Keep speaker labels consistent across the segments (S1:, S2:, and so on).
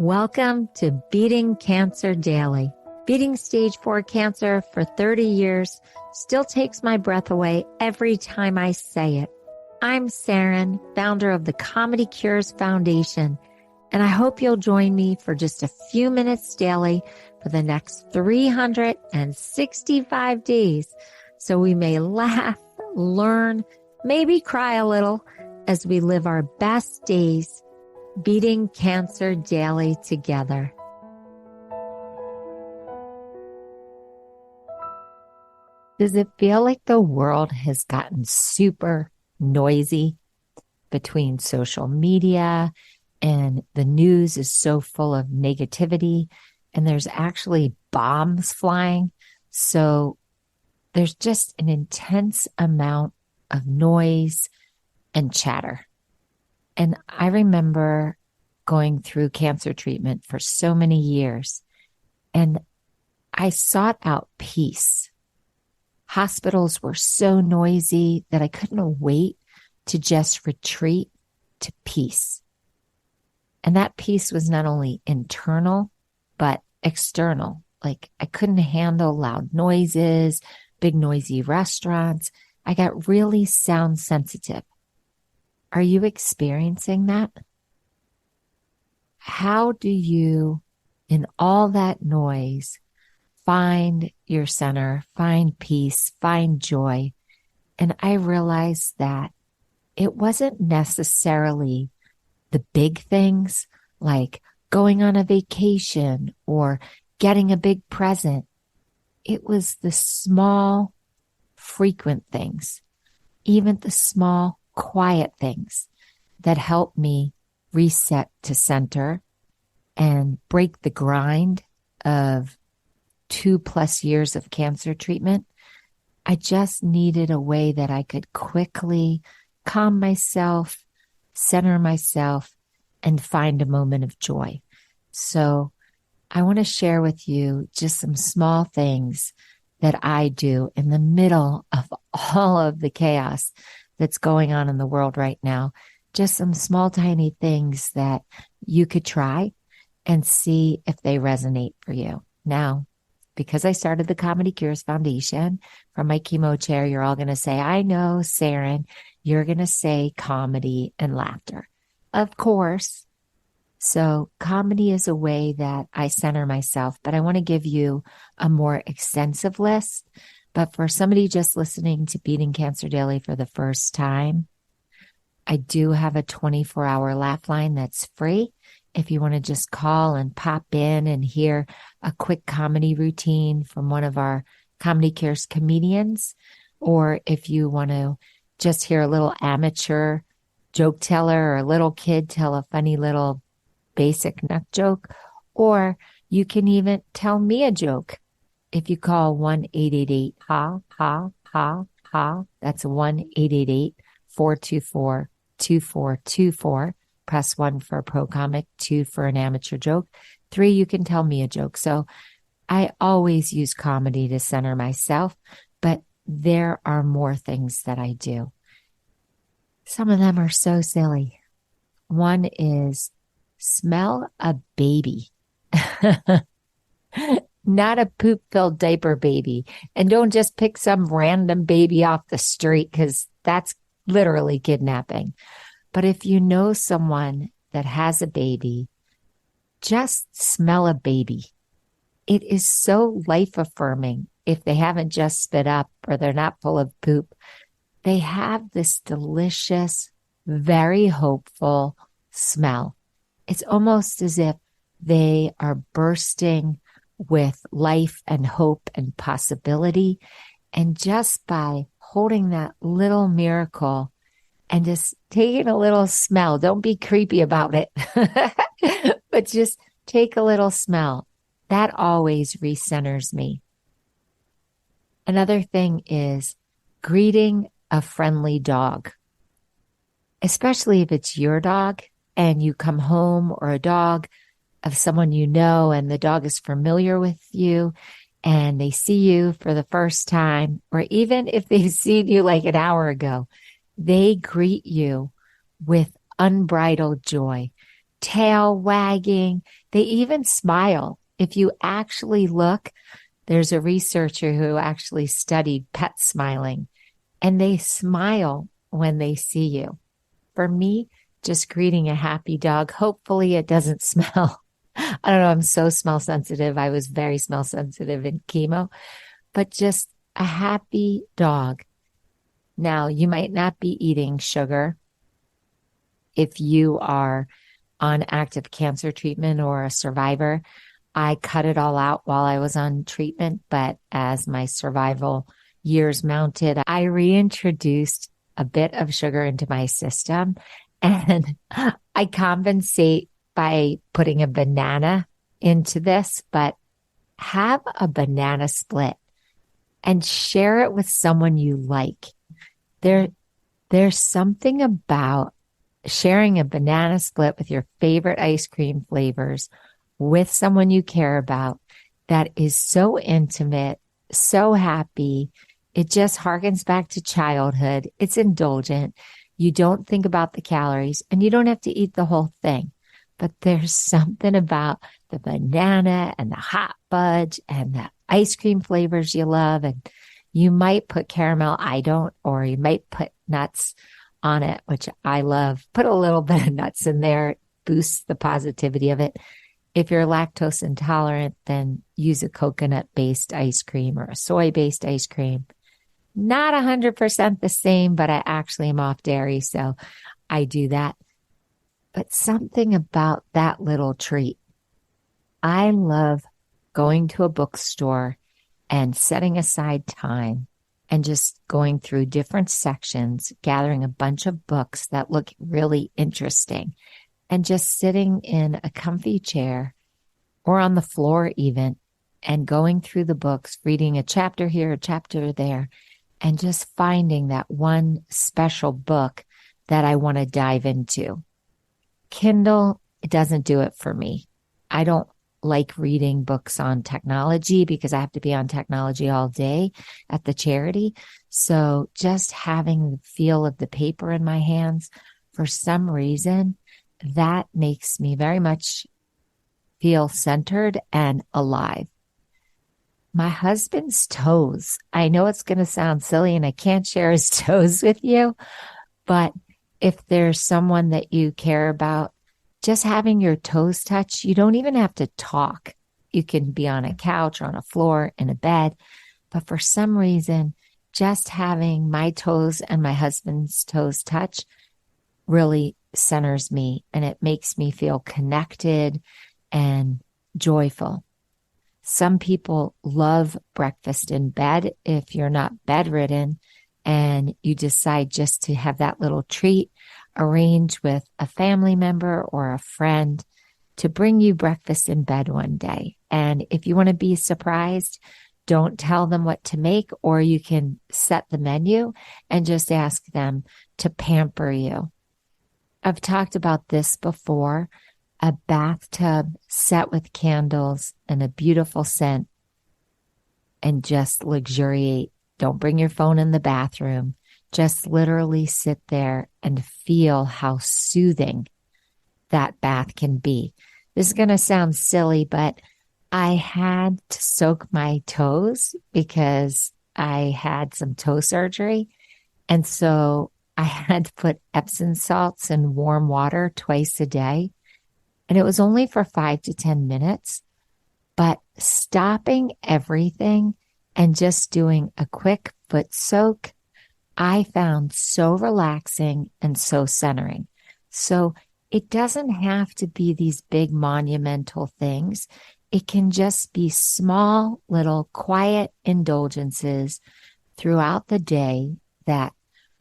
S1: Welcome to Beating Cancer Daily. Beating stage 4 cancer for 30 years still takes my breath away every time I say it. I'm Saranne, founder of the Comedy Cures Foundation, and I hope you'll join me for just a few minutes daily for the next 365 days so we may laugh, learn, maybe cry a little as we live our best days beating cancer daily together. Does it feel like the world has gotten super noisy between social media and the news is so full of negativity and there's actually bombs flying? So there's just an intense amount of noise and chatter. And I remember going through cancer treatment for so many years, and I sought out peace. Hospitals were so noisy that I couldn't wait to just retreat to peace. And that peace was not only internal, but external. Like I couldn't handle loud noises, big noisy restaurants. I got really sound sensitive. Are you experiencing that? How do you, in all that noise, find your center, find peace, find joy? And I realized that it wasn't necessarily the big things like going on a vacation or getting a big present. It was the small, frequent things, even the small, quiet things that help me reset to center and break the grind of 2+ years of cancer treatment. I just needed a way that I could quickly calm myself, center myself, and find a moment of joy. So I want to share with you just some small things that I do in the middle of all of the chaos that's going on in the world right now. Just some small, tiny things that you could try and see if they resonate for you. Now, because I started the Comedy Cures Foundation from my chemo chair, you're all going to say, I know, Saranne, you're going to say comedy and laughter. Of course. So comedy is a way that I center myself, but I want to give you a more extensive list. But for somebody just listening to Beating Cancer Daily for the first time, I do have a 24-hour laugh line that's free. If you want to just call and pop in and hear a quick comedy routine from one of our Comedy Cures comedians, or if you want to just hear a little amateur joke teller or a little kid tell a funny little basic nut joke, or you can even tell me a joke. If you call 1-888-HA-HA-HA-HA, that's 1-888-424-2424. Press 1 for a pro comic, 2 for an amateur joke, 3, you can tell me a joke. So I always use comedy to center myself, but there are more things that I do. Some of them are so silly. One is smell a baby. Not a poop-filled diaper baby. And don't just pick some random baby off the street because that's literally kidnapping. But if you know someone that has a baby, just smell a baby. It is so life-affirming if they haven't just spit up or they're not full of poop. They have this delicious, very hopeful smell. It's almost as if they are bursting with life and hope and possibility. And just by holding that little miracle and just taking a little smell, don't be creepy about it, but just take a little smell. That always recenters me. Another thing is greeting a friendly dog, especially if it's your dog and you come home, or a dog of someone you know and the dog is familiar with you and they see you for the first time, or even if they've seen you like an hour ago, they greet you with unbridled joy. tail wagging. They even smile. If you actually look, there's a researcher who actually studied pets smiling, and they smile when they see you. For me, just greeting a happy dog, hopefully it doesn't smell. I don't know. I'm so smell sensitive. I was very smell sensitive in chemo, but just a happy dog. Now, you might not be eating sugar if you are on active cancer treatment or a survivor. I cut it all out while I was on treatment, but as my survival years mounted, I reintroduced a bit of sugar into my system, and I compensate by putting a banana into this, but have a banana split and share it with someone you like. There's something about sharing a banana split with your favorite ice cream flavors with someone you care about that is so intimate, so happy. It just harkens back to childhood. It's indulgent. You don't think about the calories, and you don't have to eat the whole thing. But there's something about the banana and the hot fudge and the ice cream flavors you love. And you might put caramel, I don't, or you might put nuts on it, which I love. Put a little bit of nuts in there, boosts the positivity of it. If you're lactose intolerant, then use a coconut-based ice cream or a soy-based ice cream. Not 100% the same, but I actually am off dairy, so I do that. But something about that little treat. I love going to a bookstore and setting aside time and just going through different sections, gathering a bunch of books that look really interesting, and just sitting in a comfy chair or on the floor even, and going through the books, reading a chapter here, a chapter there, and just finding that one special book that I want to dive into. Kindle, it doesn't do it for me. I don't like reading books on technology because I have to be on technology all day at the charity. So just having the feel of the paper in my hands, for some reason, that makes me very much feel centered and alive. My husband's toes. I know it's going to sound silly and I can't share his toes with you, but if there's someone that you care about, just having your toes touch, you don't even have to talk. You can be on a couch or on a floor in a bed, but for some reason, just having my toes and my husband's toes touch really centers me, and it makes me feel connected and joyful. Some people love breakfast in bed if you're not bedridden and you decide just to have that little treat, arrange with a family member or a friend to bring you breakfast in bed one day. And if you want to be surprised, don't tell them what to make, or you can set the menu and just ask them to pamper you. I've talked about this before, a bathtub set with candles and a beautiful scent, and just luxuriate. Don't bring your phone in the bathroom. Just literally sit there and feel how soothing that bath can be. This is going to sound silly, but I had to soak my toes because I had some toe surgery. And so I had to put Epsom salts in warm water twice a day. And it was only for 5 to 10 minutes, but stopping everything and just doing a quick foot soak, I found so relaxing and so centering. So it doesn't have to be these big monumental things. It can just be small, little quiet indulgences throughout the day that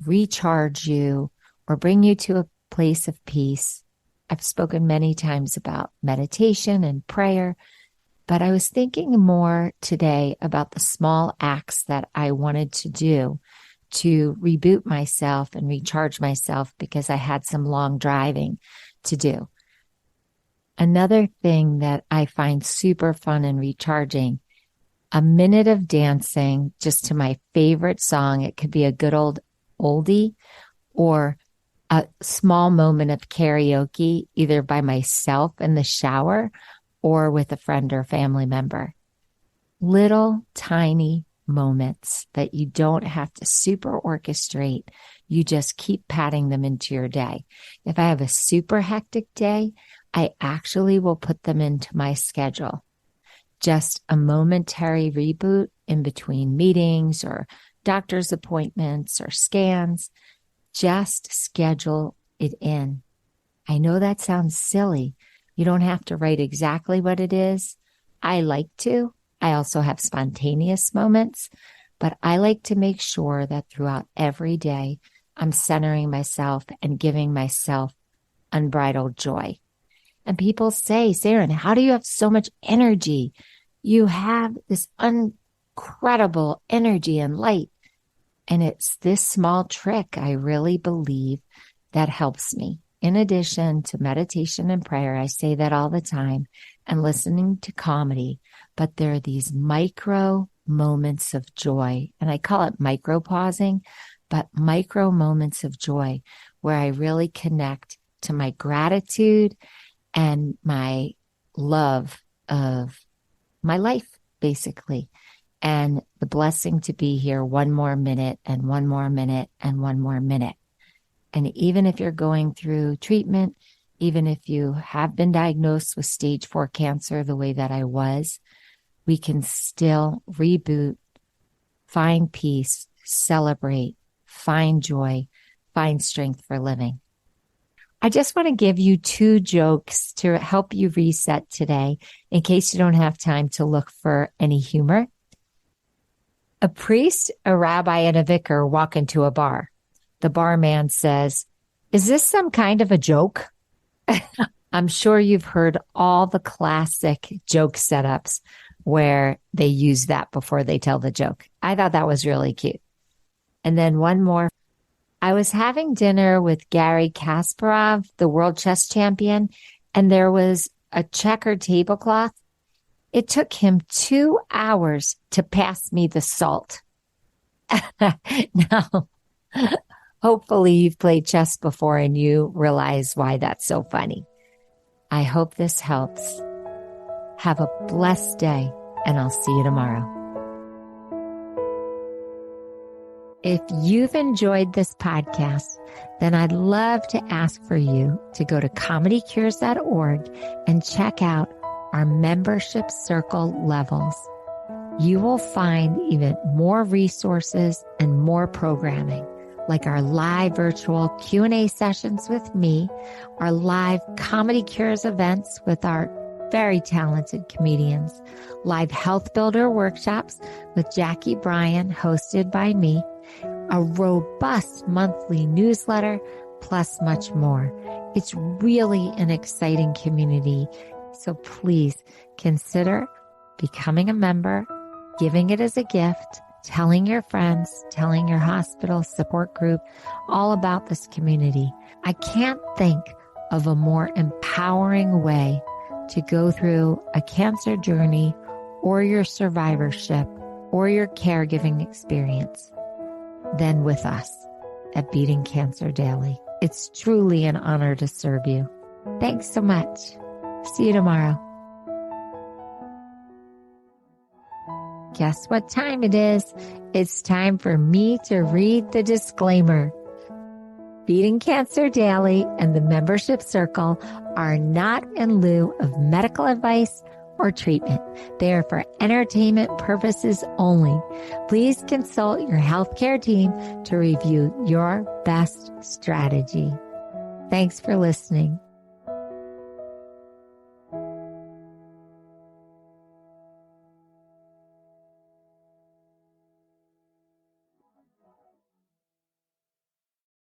S1: recharge you or bring you to a place of peace. I've spoken many times about meditation and prayer, but I was thinking more today about the small acts that I wanted to do to reboot myself and recharge myself because I had some long driving to do. Another thing that I find super fun and recharging, a minute of dancing just to my favorite song. It could be a good old oldie, or a small moment of karaoke, either by myself in the shower or with a friend or family member. Little tiny moments that you don't have to super orchestrate. You just keep patting them into your day. If I have a super hectic day, I actually will put them into my schedule. Just a momentary reboot in between meetings or doctor's appointments or scans. Just schedule it in. I know that sounds silly. You don't have to write exactly what it is. I like to. I also have spontaneous moments, but I like to make sure that throughout every day, I'm centering myself and giving myself unbridled joy. And people say, Saranne, how do you have so much energy? You have this incredible energy and light. And it's this small trick, I really believe, that helps me. In addition to meditation and prayer, I say that all the time, and listening to comedy, but there are these micro moments of joy, and I call it micro pausing, but micro moments of joy where I really connect to my gratitude and my love of my life, basically, and the blessing to be here one more minute and one more minute and one more minute. And even if you're going through treatment, even if you have been diagnosed with stage 4 cancer the way that I was, we can still reboot, find peace, celebrate, find joy, find strength for living. I just want to give you 2 jokes to help you reset today in case you don't have time to look for any humor. A priest, a rabbi, and a vicar walk into a bar. The barman says, "Is this some kind of a joke?" I'm sure you've heard all the classic joke setups where they use that before they tell the joke. I thought that was really cute. And then one more. I was having dinner with Garry Kasparov, the world chess champion, and there was a checkered tablecloth. It took him 2 hours to pass me the salt. Now, hopefully you've played chess before and you realize why that's so funny. I hope this helps. Have a blessed day, and I'll see you tomorrow. If you've enjoyed this podcast, then I'd love to ask for you to go to comedycures.org and check out our membership circle levels. You will find even more resources and more programming, like our live virtual Q&A sessions with me, our live Comedy Cures events with our very talented comedians, live health builder workshops with Jackie Bryan, hosted by me, a robust monthly newsletter, plus much more. It's really an exciting community. So please consider becoming a member, giving it as a gift, telling your friends, telling your hospital support group all about this community. I can't think of a more empowering way to go through a cancer journey or your survivorship or your caregiving experience than with us at Beating Cancer Daily. It's truly an honor to serve you. Thanks so much. See you tomorrow. Guess what time it is? It's time for me to read the disclaimer. Beating Cancer Daily and the Membership Circle are not in lieu of medical advice or treatment. They are for entertainment purposes only. Please consult your healthcare team to review your best strategy. Thanks for listening.